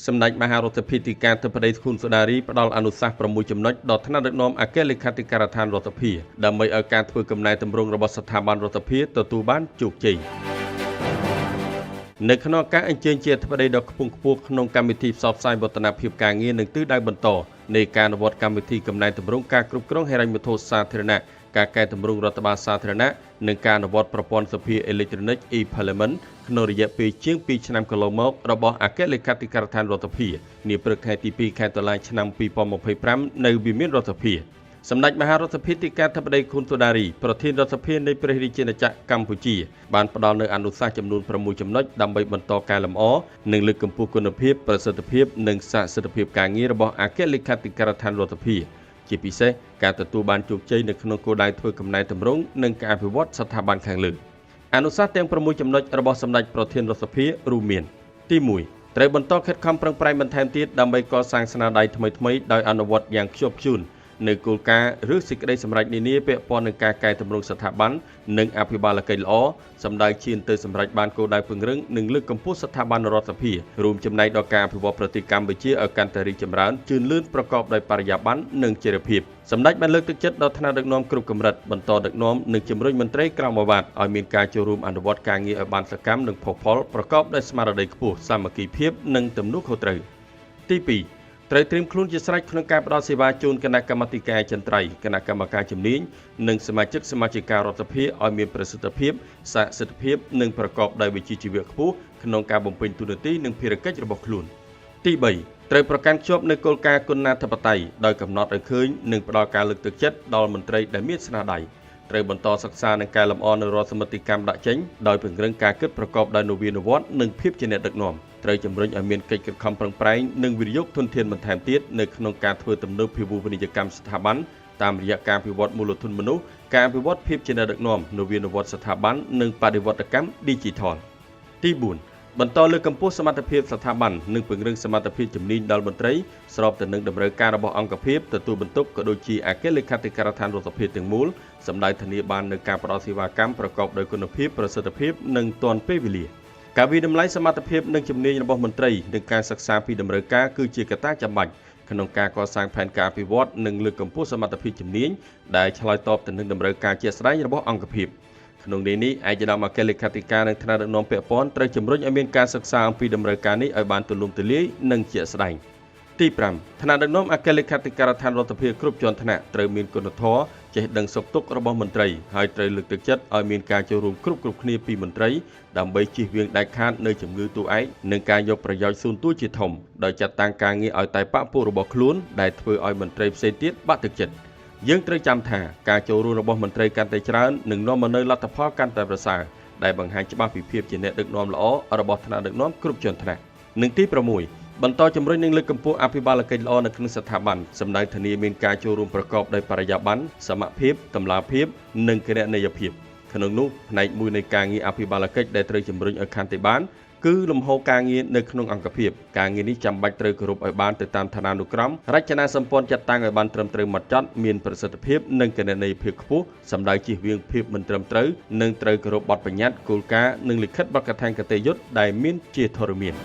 សម្ដេចមហារដ្ឋាភិបាលទៅប្រទេសខុនសូដារីផ្ដល់អនុសាសន៍6ចំណុចដល់ថ្នាក់ដឹកនាំអគ្គលេខាធិការដ្ឋានរដ្ឋាភិបាលដើម្បីឲ្យការធ្វើកំណែតម្រង់របស់ស្ថាប័នរដ្ឋាភិបាលទទួលបានជោគជ័យនៅក្នុងការអញ្ជើញជាអធិបតីដ៏ខ្ពង់ខ្ពស់ក្នុងកម្មវិធីផ្សព្វផ្សាយវឌ្ឍនភាពការងារនិងទិសដៅបន្តនៃការអនុវត្តកម្មវិធីកំណែតម្រង់ការគ្រប់គ្រងហិរញ្ញវត្ថុសាធារណៈការកែតម្រង់រដ្ឋបាលសាធារណៈនិងការអនុវត្តប្រព័ន្ធសភាអេឡិចត្រូនិក e-Parliament ក្នុងរយៈពេលជាង2ឆ្នាំកន្លងមករបស់អគ្គលេខាធិការដ្ឋានរដ្ឋាភិបាលនាព្រឹកថ្ងៃទី2ខែតុលាឆ្នាំ2025នៅវិមានរដ្ឋាភិបាលសម្ដេចមហារដ្ឋាភិបាលធិបតីខុនសូដារីប្រធានរដ្ឋាភិបាលនៃព្រះរាជាណាចក្រកម្ពុជាបានផ្ដល់នូវអនុសាសន៍ចំនួន6ចំណុចដើម្បីបន្តកែលម្អនិងលើកកម្ពស់គុណភាពប្រសិទ្ធភាពនិងសក្តិភាពការងាររបស់អគ្គលេខាធិការដ្ឋានរដ្ឋាភិបាលជាពិសេសការទទួលបានជោគជ័យនៅក្នុងគោលដៅធ្វើកំណែតម្រង់និងការអភិវឌ្ឍស្ថាប័នខាងលើអនុសាសន៍ទាំង6ចំណុចរបស់សម្ដេចប្រធានរដ្ឋាភិបាលរួមមានទី1ត្រូវបន្តខិតខំប្រឹងប្រែងបន្ថែមទៀតដើម្បីកសាងស្នាដៃថ្មីៗដោយអនុវត្តយ៉ាងខ្ជាប់ខ្ជួននៅគោលការណ៍ឬសេចក្តីសម្រេចនានាពាក់ព័ន្ធនឹងការកែតម្រង់ស្ថាប័ននិងអភិបាលកិច្ចល្អសម្ដៅឈានទៅសម្រេចបានគោលដៅពង្រឹងនិងលើកកម្ពស់ស្ថាប័នរដ្ឋាភិបាលរួមចំណែកដល់ការអភិវឌ្ឍប្រទេសកម្ពុជាឲ្យកាន់តែរីកចម្រើនជឿនលឿនប្រកបដោយបរិយាបន្ននិងចីរភាពសម្ដេចបានលើកទឹកចិត្តដល់ថ្នាក់ដឹកនាំគ្រប់កម្រិតបន្តដឹកនាំនិងជំរុញមន្ត្រីក្រមអាវ៉ាត់ឲ្យមានការចូលរួមអនុវត្តការងារឲ្យបានសកម្មនិងផុសផុលប្រកបដោយស្មារតីខ្ពស់សាមគ្គីភាពនិងទំនួលខុសត្រូវទី2ត្រូវត្រៀមខ្លួនជាស្រេចក្នុងការផ្តល់សេវាជូនគណៈកម្មាធិការចិន្ត្រៃយ៍គណៈកម្មការជំនាញនិងសមាជិករដ្ឋាភិបាលឲ្យមានប្រសិទ្ធភាពស័ក្តិសិទ្ធិភាពនិងប្រកបដោយវិជ្ជាជីវៈខ្ពស់ក្នុងការបំពេញតួនាទីនិងភារកិច្ចរបស់ខ្លួនទី3ត្រូវប្រកាន់ខ្ជាប់នូវគោលការណ៍គុណធិបតេយ្យដោយកំណត់ឲ្យឃើញនិងផ្តល់ការលើកទឹកចិត្តដល់មន្ត្រីដែលមានស្នាដៃត្រូវបន្តសិក្សានិងកែលម្អនៅរដ្ឋសមិទ្ធកម្មដាក់ចេញដោយពង្រឹងការគិតប្រកបដោយនវានុវត្តន៍និងភាពជាអ្នកដឹកនាំត្រូវជំរុញឲ្យមានកិច្ចខិតខំប្រឹងប្រែងនិងវិនិយោគធនធានបន្ថែមទៀតនៅក្នុងការធ្វើទំនើបភាវូបនីយកម្មស្ថាប័នតាមរយៈការអភិវឌ្ឍមូលធនមនុស្សការអភិវឌ្ឍភាពជាអ្នកដឹកនាំនវានុវត្តន៍ស្ថាប័ននិងបដិវត្តកម្ម Digital ទី4បន្តលើកកម្ពស់សមត្ថភាពស្ថាប័ននិងពង្រឹងសមត្ថភាពជំនាញដល់មន្ត្រីស្របទៅនឹងតម្រូវការរបស់អង្គភាពទទួលបន្ទុកក៏ដូចជាអគ្គលេខាធិការដ្ឋានរដ្ឋាភិបាលទាំងមូលសម្ដៅធានាបាននូវការផ្តល់សេវាកម្មប្រកបដោយគុណភាពប្រសិទ្ធភាពនិងទាន់ពេលវេលាការវិតម្លៃសមត្ថភាពនិងជំនាញរបស់មន្ត្រីនិងការសិក្សាពីតម្រូវការគឺជាកត្តាចាំបាច់ក្នុងការកសាងផែនការអភិវឌ្ឍនិងលើកកម្ពស់សមត្ថភាពជំនាញដែលឆ្លើយតបទៅនឹងតម្រូវការជាក់ស្ដែងរបស់អង្គភាពក្នុងនេះឯកឧត្តមអគ្គលេខាធិការនិងថ្នាក់ដឹកនាំពាក់ព័ន្ធត្រូវជំរុញឲ្យមានការសិក្សាអំពីតម្រូវការនេះឲ្យបានទូលំទូលាយនិងជាក់ស្ដែងទី5ថ្នាក់ដឹកនាំអគ្គលេខាធិការដ្ឋានរដ្ឋាភិបាលគ្រប់ជាន់ថ្នាក់ត្រូវមានគុណធម៌ចេះដឹងសុខទុក្ខរបស់មន្ត្រីហើយត្រូវលើកទឹកចិត្តឲ្យមានការចូលរួមគ្រប់គ្នាពីមន្ត្រីដើម្បីជៀសវាងដាច់ខាតនៅជំងឺតួឯកនិងការយកប្រយោជន៍សូន្យតួជាធំដោយចាត់តាំងការងារឲ្យតែបកពួករបស់ខ្លួនដែលធ្វើឲ្យមន្ត្រីផ្សេងទៀតបាក់ទឹកចិត្តយើងត្រូវចាំថាការចូលរួមរបស់មន្ត្រីកាន់តែច្រើននឹងនាំមកនូវលទ្ធផលកាន់តែប្រសើរដែលបង្ហាញច្បាស់ពីភាពជាអ្នកដឹកនាំល្អរបស់ថ្នាក់ដឹកនាំគ្រប់ជាន់ថ្នាក់និងទី6បន្តជំរុញនិងលើកកម្ពស់អភិបាលកិច្ចល្អនៅក្នុងស្ថាប័នសម្ដៅធានាមានការចូលរួមប្រកបដោយបរិយាបន្នសមភាពតម្លាភាពនិងគណនេយ្យភាពក្នុងនោះផ្នែកមួយនៃការងារអភិបាលកិច្ចដែលត្រូវជំរុញឲ្យកាន់តែបានគឺលំហូរការងារនៅក្នុងអង្គភាពការងារនេះចាំបាច់ត្រូវគោរពឲ្យបានទៅតាមឋានានុក្រមរចនាសម្ព័ន្ធចាត់តាំងឲ្យបានត្រឹមត្រូវហ្មត់ចត់មានប្រសិទ្ធភាពនិងគណនេយ្យភាពខ្ពស់សម្ដៅជៀសវាងភាពមិនត្រឹមត្រូវនិងត្រូវគោរពបទបញ្ញត្តិគោលការណ៍និងលិខិតបទកថាគតិយុត្តដែលមានជាធរមាន